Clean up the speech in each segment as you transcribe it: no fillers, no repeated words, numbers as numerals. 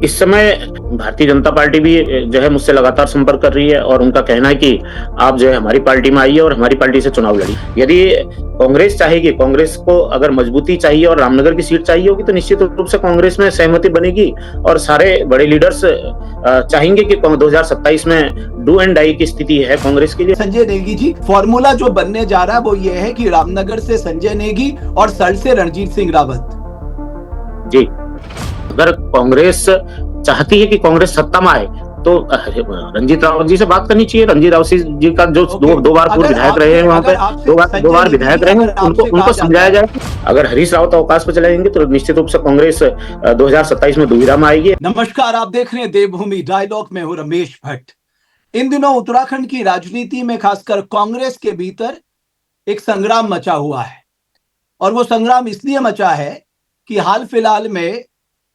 इस समय भारतीय जनता पार्टी भी जो है मुझसे लगातार संपर्क कर रही है और उनका कहना है कि आप जो है हमारी पार्टी में आइए और हमारी पार्टी से चुनाव लड़िए। यदि कांग्रेस चाहेगी, कांग्रेस को अगर मजबूती चाहिए और रामनगर की सीट चाहिए होगी तो निश्चित रूप से कांग्रेस में सहमति बनेगी और सारे बड़े लीडर्स चाहेंगे कि 2027 में डू एंड डाई की स्थिति है कांग्रेस के लिए। संजय नेगी जी, फॉर्मूला जो बनने जा रहा है वो ये है कि रामनगर से संजय नेगी और सर से रणजीत सिंह रावत। जी, अगर कांग्रेस चाहती है कि कांग्रेस सत्ता में आए तो रंजीत रावत जी से बात करनी चाहिए। रंजीत रावत जी का जो दो बार पूर्व विधायक रहे हैं वहां पे, दो बार विधायक रहे हैं, उनको समझाया जाए। अगर हरीश रावत अवकाश पर चले जाएंगे तो निश्चित रूप से कांग्रेस 2027 में दुविधा में आएगी। नमस्कार, आप देख रहे हैं देवभूमि डायलॉग में हूं रमेश भट्ट। इन दिनों उत्तराखंड की राजनीति में खासकर कांग्रेस के भीतर एक संग्राम मचा हुआ है और वो संग्राम इसलिए मचा है कि हाल फिलहाल में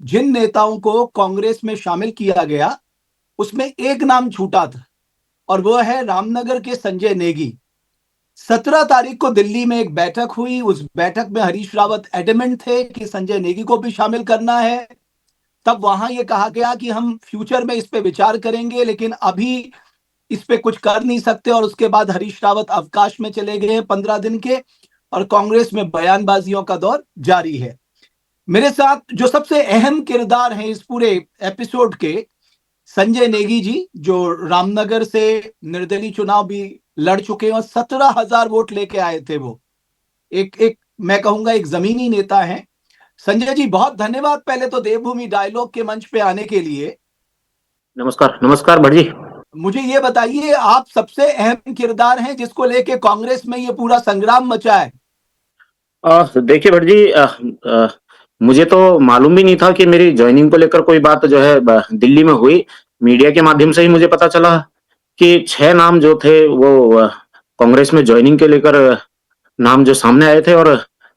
जिन नेताओं को कांग्रेस में शामिल किया गया उसमें एक नाम छूटा था और वो है रामनगर के संजय नेगी। 17 तारीख को दिल्ली में एक बैठक हुई। उस बैठक में हरीश रावत एडमेंट थे कि संजय नेगी को भी शामिल करना है। तब वहां ये कहा गया कि हम फ्यूचर में इस पे विचार करेंगे लेकिन अभी इस पे कुछ कर नहीं सकते। और उसके बाद हरीश रावत अवकाश में चले गए 15 दिन के और कांग्रेस में बयानबाजियों का दौर जारी है। मेरे साथ जो सबसे अहम किरदार हैं इस पूरे एपिसोड के, संजय नेगी जी, जो रामनगर से निर्दलीय चुनाव भी लड़ चुके हैं और 17,000 वोट लेके आए थे। वो एक मैं कहूंगा एक जमीनी नेता हैं। संजय जी, बहुत धन्यवाद पहले तो देवभूमि डायलॉग के मंच पे आने के लिए। नमस्कार। नमस्कार भट्ट जी। मुझे ये बताइए, आप सबसे अहम किरदार हैं जिसको लेके कांग्रेस में ये पूरा संग्राम मचा है। देखिए भट्ट जी, मुझे तो मालूम भी नहीं था कि मेरी ज्वाइनिंग को लेकर कोई बात जो है दिल्ली में हुई। मीडिया के माध्यम से ही मुझे पता चला कि 6 नाम जो थे वो कांग्रेस में ज्वाइनिंग के लेकर नाम जो सामने आए थे। और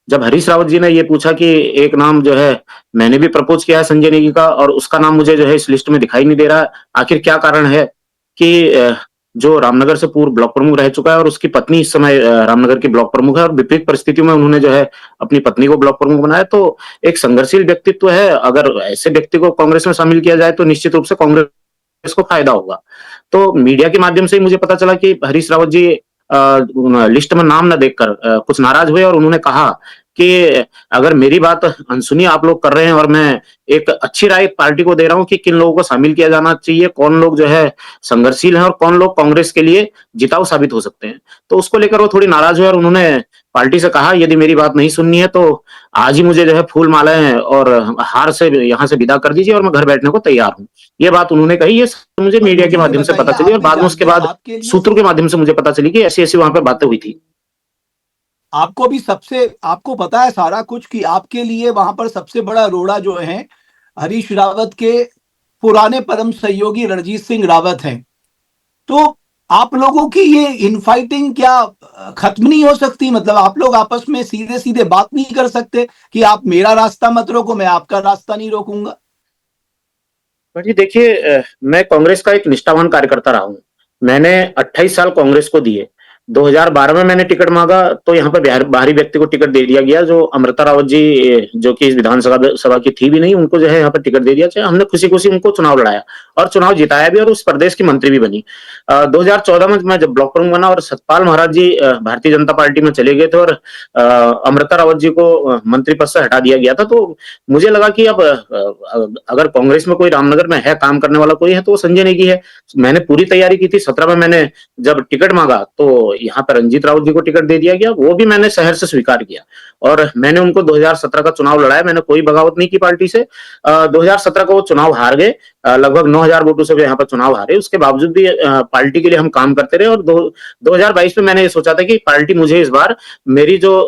जब हरीश रावत जी ने ये पूछा कि एक नाम जो है मैंने भी प्रपोज किया है संजय नेगी का और उसका नाम मुझे जो है इस लिस्ट में दिखाई नहीं दे रहा है, आखिर क्या कारण है कि जो रामनगर से पूर्व ब्लॉक प्रमुख रह चुका है और उसकी पत्नी इस समय रामनगर की ब्लॉक प्रमुख है और विपरीत परिस्थितियों में उन्होंने जो है अपनी पत्नी को ब्लॉक प्रमुख बनाया। तो एक संघर्षशील व्यक्तित्व है। अगर ऐसे व्यक्ति को कांग्रेस में शामिल किया जाए तो निश्चित रूप से कांग्रेस को फायदा होगा। तो मीडिया के माध्यम से ही मुझे पता चला कि हरीश रावत जी लिस्ट में नाम न देखकर कुछ नाराज हुए और उन्होंने कहा कि अगर मेरी बात अनसुनी आप लोग कर रहे हैं और मैं एक अच्छी राय पार्टी को दे रहा हूं कि किन लोगों को शामिल किया जाना चाहिए, कौन लोग जो है संघर्षशील हैं और कौन लोग कांग्रेस के लिए जिताऊ साबित हो सकते हैं, तो उसको लेकर वो थोड़ी नाराज हुए और उन्होंने पार्टी से कहा यदि मेरी बात नहीं सुननी है तो आज ही मुझे जो है फूल मालाएं और हार से यहाँ से विदा कर दीजिए और मैं घर बैठने को तैयार हूँ। ये बात उन्होंने कही। ये मुझे मीडिया के माध्यम से पता चली और बाद में उसके बाद सूत्रों के माध्यम से मुझे पता चली कि ऐसी ऐसी वहां पे बातें हुई थी। आपको भी आपको पता है सारा कुछ कि आपके लिए वहां पर सबसे बड़ा रोड़ा जो है हरीश रावत के पुराने परम सहयोगी रणजीत सिंह रावत हैं। तो आप लोगों की ये इनफाइटिंग क्या खत्म नहीं हो सकती? मतलब आप लोग आपस में सीधे सीधे बात नहीं कर सकते कि आप मेरा रास्ता मत रोको, मैं आपका रास्ता नहीं रोकूंगा? जी देखिए, मैं कांग्रेस का एक निष्ठावान कार्यकर्ता रहा हूं। मैंने 28 साल कांग्रेस को दिए। 2012 में मैंने टिकट मांगा तो यहाँ पे बाहरी व्यक्ति को टिकट दे दिया गया, जो अमृता रावत जी जो कि इस विधानसभा की थी भी नहीं, उनको जो है यहाँ पे टिकट दे दिया। हमने खुशी खुशी उनको चुनाव लड़ाया और चुनाव जिताया भी और उस प्रदेश की मंत्री भी बनी। 2014 में मैं जब ब्लॉक प्रमुख बना और सतपाल महाराज जी भारतीय जनता पार्टी में चले गए थे और अमृता रावत जी को मंत्री पद से हटा दिया गया था, तो मुझे लगा कि अब अगर कांग्रेस में कोई रामनगर में है, काम करने वाला कोई है तो वो संजय नेगी है। मैंने पूरी तैयारी की थी। 17 में मैंने जब टिकट मांगा तो यहाँ पर रंजीत रावत जी को टिकट दे दिया गया, वो भी मैंने शहर से स्वीकार किया और मैंने उनको 2017 का चुनाव लड़ाया। मैंने कोई बगावत नहीं की पार्टी से। 2017 को वो चुनाव हार गए, लगभग 9,000 वोटों से यहाँ पर चुनाव हारे। उसके बावजूद भी पार्टी के लिए हम काम करते रहे और 2022 में मैंने ये सोचा था कि पार्टी मुझे इस बार मेरी जो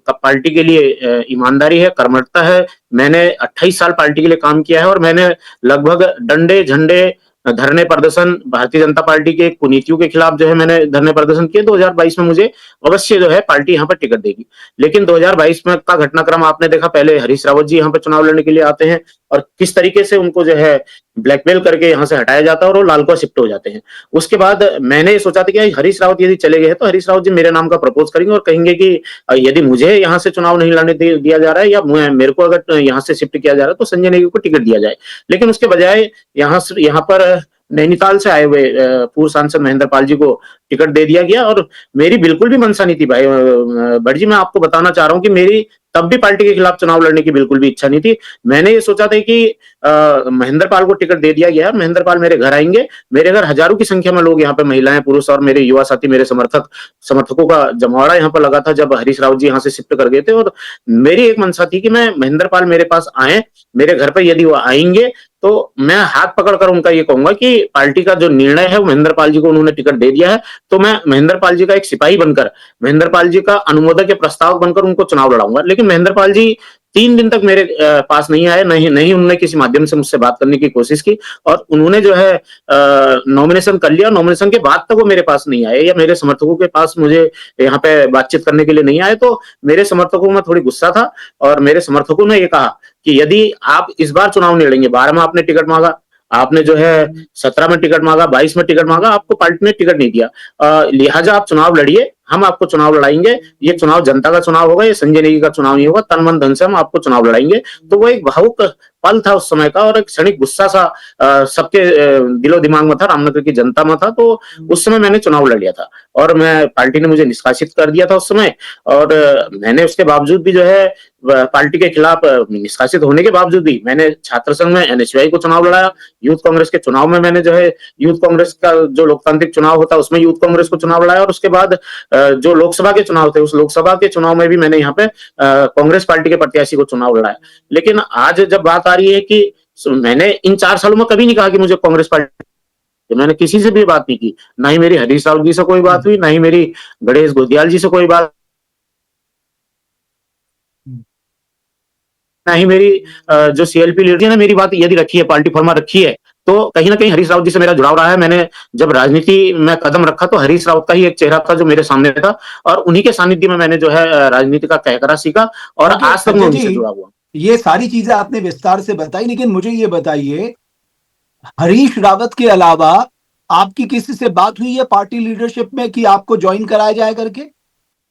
पार्टी के लिए ईमानदारी है, कर्मठता है, मैंने 28 साल पार्टी के लिए काम किया है और मैंने लगभग डंडे झंडे धरने प्रदर्शन भारतीय जनता पार्टी के कुनीतियों के खिलाफ जो है मैंने धरने प्रदर्शन किए। 2022 में मुझे अवश्य जो है पार्टी यहाँ पर टिकट देगी। लेकिन 2022 में का घटनाक्रम आपने देखा। पहले हरीश रावत जी यहाँ पर चुनाव लड़ने के लिए आते हैं और किस तरीके से उनको जो है ब्लैकमेल करके यहाँ से हटाया जाता है और वो लालकुआ शिफ्ट हो जाते हैं। उसके बाद मैंने सोचा था कि हरीश रावत यदि चले गए हैं तो हरीश रावत जी मेरे नाम का प्रपोज करेंगे और कहेंगे कि यदि मुझे यहाँ से चुनाव नहीं लड़ने दिया जा रहा है या मेरे को अगर यहाँ से शिफ्ट किया जा रहा है तो संजय नेगी को टिकट दिया जाए। लेकिन उसके बजाय यहाँ पर नैनीताल से आए हुए पूर्व सांसद महेंद्र पाल जी को टिकट दे दिया गया और मेरी बिल्कुल भी मंशा नहीं थी भाई भट्ट जी, मैं आपको बताना चाह रहा हूँ कि मेरी तब भी पार्टी के खिलाफ चुनाव लड़ने की बिल्कुल भी इच्छा नहीं थी। मैंने ये सोचा था कि महेंद्र पाल को टिकट दे दिया गया, महेंद्र पाल मेरे घर आएंगे, मेरे घर हजारों की संख्या में लोग यहाँ पे महिलाएं पुरुष और मेरे युवा साथी मेरे समर्थकों का जमावड़ा यहाँ पर लगा था जब हरीश रावत जी यहाँ से शिफ्ट कर गए थे। और मेरी एक मंशा थी कि मैं महेंद्र पाल मेरे पास आए, मेरे घर पर यदि वो आएंगे तो मैं हाथ पकड़कर उनका ये कहूंगा कि पार्टी का जो निर्णय है वो महेंद्र पाल जी को उन्होंने टिकट दे दिया है, तो मैं महेंद्र पाल जी का एक सिपाही बनकर, महेंद्र पाल जी का अनुमोदक या प्रस्तावक बनकर उनको चुनाव लड़ाऊंगा। लेकिन महेंद्र पाल जी 3 दिन तक मेरे पास नहीं आए, नहीं उन्होंने किसी माध्यम से मुझसे बात करने की कोशिश की और उन्होंने जो है नॉमिनेशन कर लिया। नॉमिनेशन के बाद तक वो मेरे पास नहीं आए या मेरे समर्थकों के पास मुझे यहाँ पे बातचीत करने के लिए नहीं आए। तो मेरे समर्थकों में थोड़ी गुस्सा था और मेरे समर्थकों ने ये कहा कि यदि आप इस बार चुनाव नहीं लड़ेंगे, 12 में आपने टिकट मांगा, आपने जो है 17 में टिकट मांगा, 22 में टिकट मांगा, आपको पार्टी ने टिकट नहीं दिया, लिहाजा आप चुनाव लड़िए, हम आपको चुनाव लड़ाएंगे, ये चुनाव जनता का चुनाव होगा, ये संजय नेगी का चुनाव नहीं होगा, तन मन धन से हम आपको चुनाव लड़ाएंगे। तो वो एक भावुक पल था उस समय का और एक क्षणिक गुस्सा सा सबके दिलो दिमाग में था, रामनगर की जनता में था। तो उस समय मैंने चुनाव लड़ लिया था और मैं पार्टी ने मुझे निष्कासित कर दिया था उस समय। और मैंने उसके बावजूद भी जो है पार्टी के खिलाफ निष्कासित होने के बावजूद भी मैंने छात्र संघ में एनएसयूआई को चुनाव लड़ाया, यूथ कांग्रेस के चुनाव में मैंने जो है यूथ कांग्रेस का जो लोकतांत्रिक चुनाव होता है उसमें यूथ कांग्रेस को चुनाव लड़ाया और उसके बाद जो लोकसभा के चुनाव थे उस लोकसभा के चुनाव में भी मैंने यहाँ पे कांग्रेस पार्टी के प्रत्याशी को चुनाव लड़ाया। लेकिन आज जब बात आ रही है कि मैंने इन 4 सालों में कभी नहीं कहा कि मुझे कांग्रेस पार्टी, मैंने किसी से भी बात नहीं की, ना ही मेरी हरीश रावत जी से कोई बात हुई, ना ही मेरी गणेश गोदियाल जी से कोई बात, ना ही मेरी जो सीएलपी लीडर ने मेरी बात यदि रखी है, पार्टी फॉर्मा रखी है, तो कहीं ना कहीं हरीश रावत जी से मेरा जुड़ाव रहा है। मैंने जब राजनीति में कदम रखा तो हरीश रावत का ही एक चेहरा था जो मेरे सामने था और उन्हीं के सानिध्य में मैंने जो है राजनीति का कहकरा सीखा और आज तक मैं उनसे जुड़ा हुआ। ये सारी चीजें आपने विस्तार से बताई, लेकिन मुझे ये बताइए, हरीश रावत के अलावा आपकी किसी से बात हुई है पार्टी लीडरशिप में कि आपको ज्वाइन कराया जाए करके?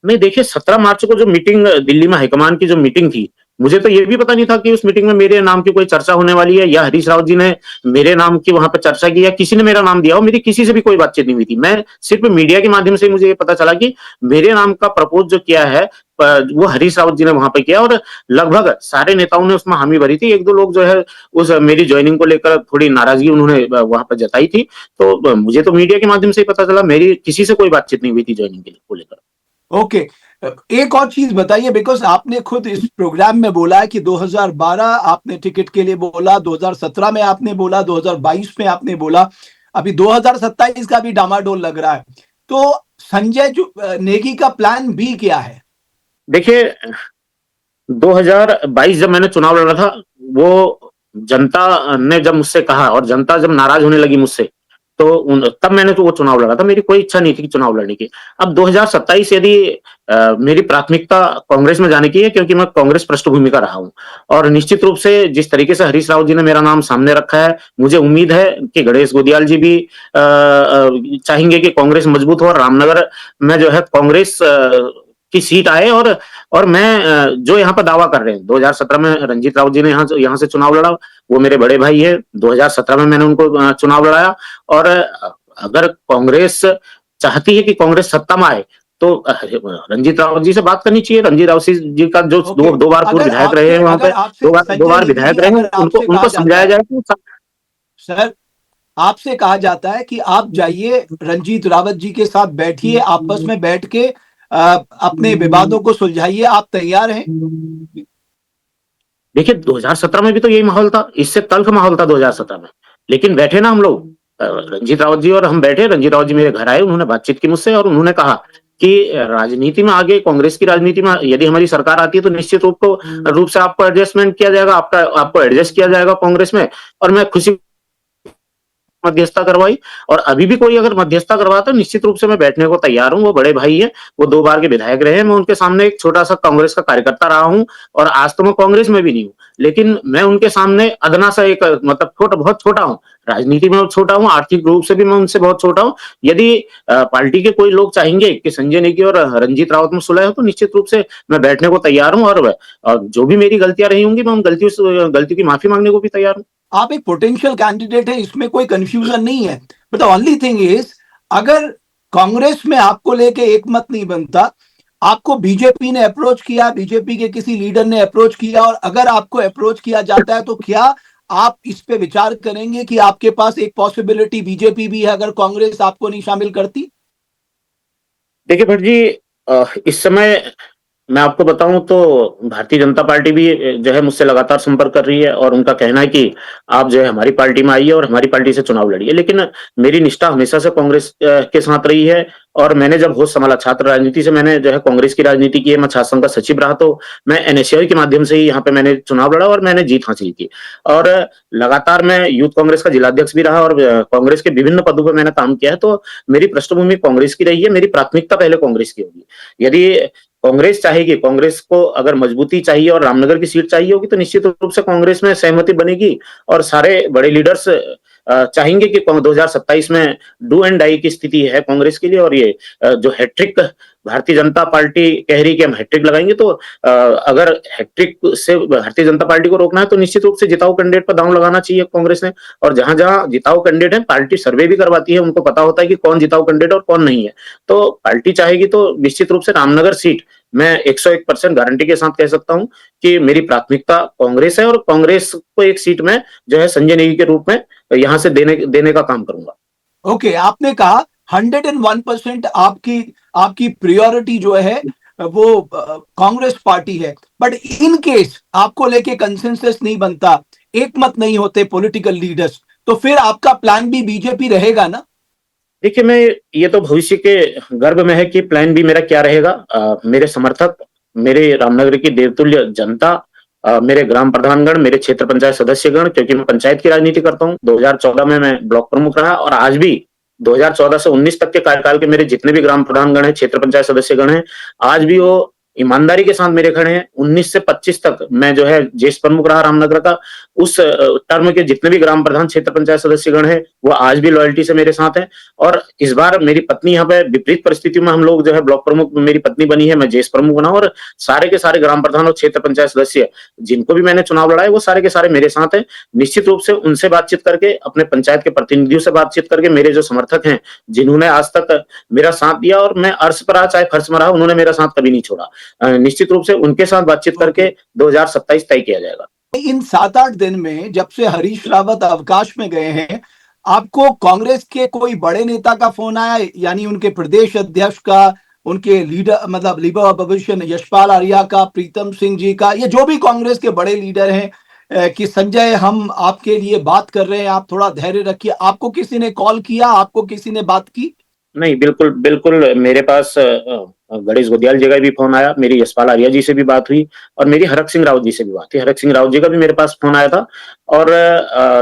नहीं, देखिए 17 मार्च को जो मीटिंग दिल्ली में हाईकमान की जो मीटिंग थी, मुझे तो ये भी पता नहीं था कि उस मीटिंग में मेरे नाम की कोई चर्चा होने वाली है या हरीश रावत जी ने मेरे नाम की वहां पर चर्चा की या किसी ने मेरा नाम दिया हो। मेरी किसी से भी कोई बातचीत नहीं हुई थी। मैं सिर्फ मीडिया के माध्यम से मुझे ये पता चला कि मेरे नाम का प्रपोज जो किया है वो हरीश रावत जी ने वहां पे किया और लगभग सारे नेताओं ने उसमें हामी भरी थी। 1-2 लोग जो है उस मेरी ज्वाइनिंग को लेकर थोड़ी नाराजगी उन्होंने वहां पर जताई थी। तो मुझे तो मीडिया के माध्यम से ही पता चला, मेरी किसी से कोई बातचीत नहीं हुई थी ज्वाइनिंग को लेकर। ओके, एक और चीज बताइए, बिकॉज आपने खुद इस प्रोग्राम में बोला है कि 2012 आपने टिकट के लिए बोला, 2017 में आपने बोला, 2022 में आपने बोला, अभी 2027 का भी डामाडोल लग रहा है। तो संजय नेगी का प्लान बी क्या है? देखिए 2022 जब मैंने चुनाव लड़ा था, वो जनता ने जब मुझसे कहा और जनता जब नाराज होने लगी मुझसे, तो तब मैंने तो वो चुनाव लड़ा था। मेरी कोई इच्छा नहीं थी चुनाव लड़ने की। अब 2027 यदि मेरी प्राथमिकता कांग्रेस में जाने की है क्योंकि मैं कांग्रेस पृष्ठभूमि का रहा हूं और निश्चित रूप से जिस तरीके से हरीश रावत जी ने मेरा नाम सामने रखा है, मुझे उम्मीद है कि गणेश गोदियाल जी भी चाहेंगे कि कांग्रेस मजबूत हो और रामनगर में जो है कांग्रेस की सीट आए। और मैं जो यहाँ पर दावा कर रहे हैं, 2017 में रंजीत रावत जी ने यहाँ से चुनाव लड़ा, वो मेरे बड़े भाई है। 2017 में मैंने उनको चुनाव लड़ाया और अगर कांग्रेस चाहती है कि कांग्रेस सत्ता में आए तो रंजीत रावत जी से बात करनी चाहिए। रंजीत रावत जी का जो दो बार पूर्व विधायक रहे हैं वहां पे, दो बार विधायक रहे हैं, उनको समझाया जाए कि सर, आपसे कहा जाता है कि आप जाइए रंजीत रावत जी के साथ बैठिए, आपस में बैठ के अपने विवादों को सुलझाइए, आप तैयार हैं? देखिए 2017 में भी तो यही माहौल था, इससे तल्ख माहौल था 2017 में, लेकिन बैठे ना हम लोग, रंजीत रावत जी और हम बैठे। रंजीत रावत जी मेरे घर आए, उन्होंने बातचीत की मुझसे और उन्होंने कहा कि राजनीति में आगे, कांग्रेस की राजनीति में यदि हमारी सरकार आती है तो निश्चित रूप से आपको एडजस्टमेंट किया जाएगा, आपको एडजस्ट किया जाएगा कांग्रेस में। और मैं खुशी मध्यस्थता करवाई, और अभी भी कोई अगर मध्यस्थता करवाता है निश्चित रूप से मैं बैठने को तैयार हूँ। वो बड़े भाई हैं, वो 2 बार के विधायक रहे हैं, मैं उनके सामने एक छोटा-सा कांग्रेस का कार्यकर्ता रहा हूँ, और आज तो मैं कांग्रेस में भी नहीं हूँ। लेकिन मैं उनके सामने अदना सा एक मतलब बहुत छोटा हूँ। राजनीति में छोटा हूँ, आर्थिक रूप से भी मैं उनसे बहुत छोटा हूँ। यदि पार्टी के कोई लोग चाहेंगे कि संजय नेगी और रंजीत रावत में सुलह हो, तो निश्चित रूप से मैं बैठने को तैयार हूँ, और जो भी मेरी गलतियाँ रही होंगी, मैं उन गलतियों की माफी मांगने को भी तैयार हूँ। आप एक पोटेंशियल कैंडिडेट है, इसमें कोई कंफ्यूजन नहीं है, but the only thing is, अगर कांग्रेस में आपको लेके एक मत नहीं बनता, आपको बीजेपी ने अप्रोच किया, बीजेपी के किसी लीडर ने अप्रोच किया, और अगर आपको अप्रोच किया जाता है तो क्या आप इस पे विचार करेंगे कि आपके पास एक पॉसिबिलिटी बीजेपी भी है अगर कांग्रेस आपको नहीं शामिल करती? देखिए भट्ट जी, इस समय मैं आपको बताऊं तो भारतीय जनता पार्टी भी जो है मुझसे लगातार संपर्क कर रही है, और उनका कहना है कि आप जो है हमारी पार्टी में आइए और हमारी पार्टी से चुनाव लड़िए। लेकिन मेरी निष्ठा हमेशा से कांग्रेस के साथ रही है, और मैंने जब होश संभाला, छात्र राजनीति से मैंने जो है कांग्रेस की राजनीति की है, मैं छात्र संघ का सचिव रहा, तो मैं एनएसयूआई के माध्यम से ही यहाँ पे मैंने चुनाव लड़ा और मैंने जीत हासिल की। और लगातार मैं यूथ कांग्रेस का जिलाध्यक्ष भी रहा, और कांग्रेस के विभिन्न पदों पर मैंने काम किया है। तो मेरी पृष्ठभूमि कांग्रेस की रही है, मेरी प्राथमिकता पहले कांग्रेस की होगी। यदि कांग्रेस चाहेगी, कांग्रेस को अगर मजबूती चाहिए और रामनगर की सीट चाहिए होगी, तो निश्चित रूप से कांग्रेस में सहमति बनेगी, और सारे बड़े लीडर्स चाहेंगे कि 2027 में डू एंड डाई की स्थिति है कांग्रेस के लिए, और ये जो हैट्रिक भारतीय जनता पार्टी कह रही है कि हम हैट्रिक लगाएंगे, तो अगर हैट्रिक से भारतीय जनता पार्टी को रोकना है, तो निश्चित रूप से जिताऊ कैंडिडेट पर दांव लगाना चाहिए कांग्रेस ने। और जहां जहां जिताऊ कैंडिडेट है, पार्टी सर्वे भी करवाती है, उनको पता होता है कि कौन जिताऊ कैंडिडेट और कौन नहीं है। तो पार्टी चाहेगी तो निश्चित रूप से रामनगर सीट मैं 101% गारंटी के साथ कह सकता हूं कि मेरी प्राथमिकता कांग्रेस है, और कांग्रेस को एक सीट में जो है संजय नेगी के रूप में यहां से देने का काम करूंगा। ओके, आपने कहा 101% आपकी आपकी प्रायोरिटी जो है वो कांग्रेस पार्टी है, बट इन केस आपको लेके कंसेंसस नहीं बनता, एक मत नहीं होते पॉलिटिकल लीडर्स, तो फिर आपका प्लान बी बीजेपी रहेगा ना? देखिए, मैं ये तो भविष्य के गर्भ में है कि प्लान बी मेरा क्या रहेगा। मेरे समर्थक, मेरे रामनगर की देवतुल्य जनता, मेरे ग्राम प्रधानगण, मेरे क्षेत्र पंचायत सदस्यगण, क्योंकि मैं पंचायत की राजनीति करता हूँ। 2014 में मैं ब्लॉक प्रमुख रहा, और आज भी 2014 से 19 तक के कार्यकाल के मेरे जितने भी ग्राम प्रधानगण हैं, क्षेत्र पंचायत सदस्यगण हैं, आज भी वो ईमानदारी के साथ मेरे खड़े हैं। 19 से 25 तक मैं जो है जेस प्रमुख रहा रामनगर का। उस टर्म के जितने भी ग्राम प्रधान, क्षेत्र पंचायत सदस्यगण हैं, वो आज भी लॉयल्टी से मेरे साथ हैं। और इस बार मेरी पत्नी, यहाँ पे विपरीत परिस्थितियों में हम लोग जो है ब्लॉक प्रमुख मेरी पत्नी बनी है, मैं जेस प्रमुख बना, और सारे के सारे ग्राम प्रधान और क्षेत्र पंचायत सदस्य जिनको भी मैंने चुनाव लड़ा है, वो सारे के सारे मेरे साथ हैं। निश्चित रूप से उनसे बातचीत करके, अपने पंचायत के प्रतिनिधियों से बातचीत करके, मेरे जो समर्थक हैं जिन्होंने आज तक मेरा साथ दिया, और मैं अर्श पर रहा चाहे फर्श में रहा, उन्होंने मेरा साथ कभी नहीं छोड़ा। निश्चित रूप से उनके साथ बातचीत करके 2027 तय किया जाएगा। इन 7-8 दिन में जब से हरीश रावत अवकाश में गए हैं, आपको कांग्रेस के कोई बड़े नेता का फोन आया, यानी उनके प्रदेश अध्यक्ष का, उनके लीडर मतलब leader of opposition Yashpal Arya का, प्रीतम सिंह जी का, ये जो भी कांग्रेस के बड़े लीडर हैं, कि संजय हम आपके लिए बात कर रहे हैं, आप थोड़ा धैर्य रखिए, आपको किसी ने कॉल किया, आपको किसी ने बात की? नहीं, बिल्कुल, बिल्कुल मेरे पास गणेश गोदियाल जी का भी फ़ोन आया, मेरी यशपाल आर्या जी से भी बात हुई, और मेरी हरक सिंह रावत जी से भी बात हुई। हरक सिंह रावत जी का भी मेरे पास फ़ोन आया था, और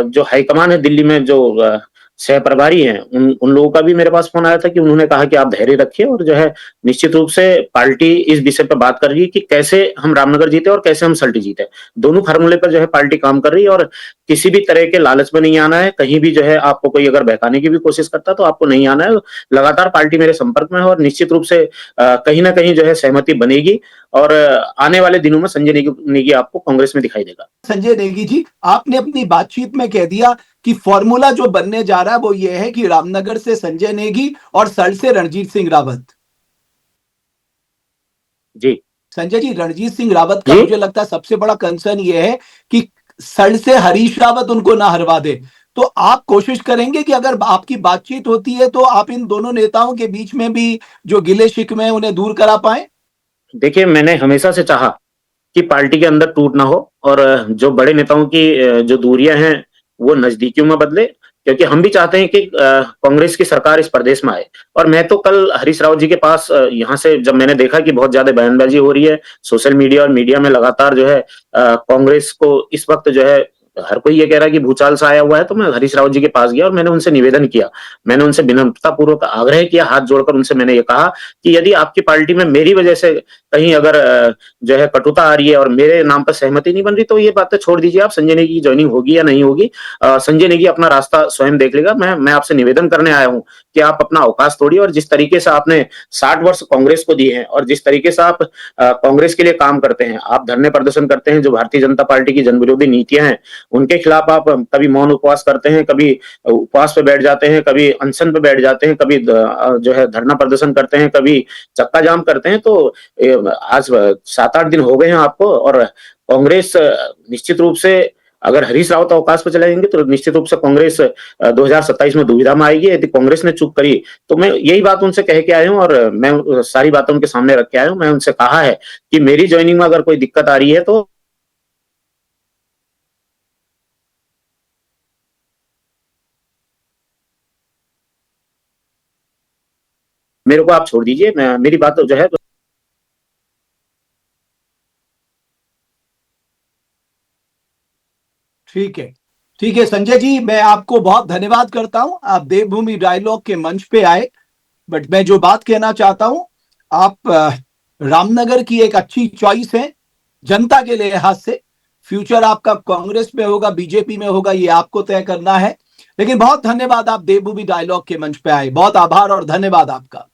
जो हाईकमान है दिल्ली में, जो सह प्रभारी हैं, उन लोगों का भी मेरे पास फ़ोन आया था कि उन्होंने कहा कि आप धैर्य रखिए, और जो है निश्चित रूप से पार्टी इस विषय पे बात कर रही है कि कैसे हम रामनगर जीते और कैसे हम सल्टी जीते। दोनों फ़ॉर्मूले पर जो है पार्टी काम कर रही है, और किसी भी तरह के लालच में नहीं आना है। कहीं भी जो है आपको कोई अगर बहकाने की भी कोशिश करता है, तो आपको नहीं आना है। लगातार पार्टी मेरे संपर्क में है, और निश्चित रूप से कहीं न कहीं जो है सहमति बनेगी, और आने वाले दिनों में संजय नेगी आपको कांग्रेस में दिखाई देगा। संजय नेगी जी, आपने अपनी बातचीत में कह दिया कि फॉर्मूला जो बनने जा रहा है वो ये है कि रामनगर से संजय नेगी और सर से रणजीत सिंह रावत। जी। संजय जी, रणजीत सिंह रावत का जी? मुझे लगता है सबसे बड़ा कंसर्न ये है कि सर से हरीश रावत उनको ना हरवा दे। तो आप कोशिश करेंगे कि अगर आपकी बातचीत होती है तो आप इन दोनों नेताओं के बीच में भी जो गिले शिकवे हैं उन्हें दूर करा पाए? देखिए, मैंने हमेशा से चाहा कि पार्टी के अंदर टूट ना हो, और जो बड़े नेताओं की जो दूरियां हैं वो नजदीकियों में बदले, क्योंकि हम भी चाहते हैं कि कांग्रेस की सरकार इस प्रदेश में आए। और मैं तो कल हरीश रावत जी के पास यहाँ से जब मैंने देखा कि बहुत ज्यादा बयानबाजी हो रही है सोशल मीडिया और मीडिया में, लगातार जो है कांग्रेस को इस वक्त जो है हर कोई ये कह रहा है कि भूचाल सा आया हुआ है, तो मैं हरीश रावत जी के पास गया और मैंने उनसे निवेदन किया। मैंने उनसे विनम्रतापूर्वक आग्रह किया, हाथ जोड़कर उनसे मैंने ये कहा कि यदि आपकी पार्टी में मेरी वजह से कहीं अगर जो है कटुता आ रही है और मेरे नाम पर सहमति नहीं बन रही, तो ये बातें छोड़ दीजिए आप, संजय नेगी की जॉइनिंग होगी या नहीं होगी, संजय नेगी अपना रास्ता स्वयं देख लेगा। मैं आपसे निवेदन करने आया हूँ कि आप अपना अवकाश तोड़िए और जिस तरीके से आपने 60 वर्ष कांग्रेस को दिए हैं और जिस तरीके से आप कांग्रेस के लिए काम करते हैं, आप धरने प्रदर्शन करते हैं, जो भारतीय जनता पार्टी की जनविरोधी नीतियां हैं उनके खिलाफ आप कभी मौन उपवास करते हैं, कभी उपवास पे बैठ जाते हैं, कभी अनशन पे बैठ जाते हैं, कभी जो है धरना प्रदर्शन करते हैं, कभी चक्का जाम करते हैं। तो आज 7-8 दिन हो गए हैं आपको, और कांग्रेस निश्चित रूप से अगर हरीश रावत अवकाश पे चले जाएंगे तो निश्चित रूप से कांग्रेस 2027 में दुविधा में आएगी। यदि कांग्रेस ने चूक करी तो मैं यही बात उनसे कह के आया हूं, और मैं सारी बातें उनके सामने रख के आया हूं। मैं उनसे कहा है कि मेरी ज्वाइनिंग में अगर कोई दिक्कत आ रही है तो मेरे को आप छोड़ दीजिए, मैं मेरी बात जो है। ठीक है, ठीक है संजय जी, मैं आपको बहुत धन्यवाद करता हूं, आप देवभूमि डायलॉग के मंच पे आए। बट मैं जो बात कहना चाहता हूं, आप रामनगर की एक अच्छी चॉइस है जनता के लिहाज से। फ्यूचर आपका कांग्रेस में होगा, बीजेपी में होगा, ये आपको तय करना है। लेकिन बहुत धन्यवाद, आप देवभूमि डायलॉग के मंच पे आए, बहुत आभार और धन्यवाद आपका।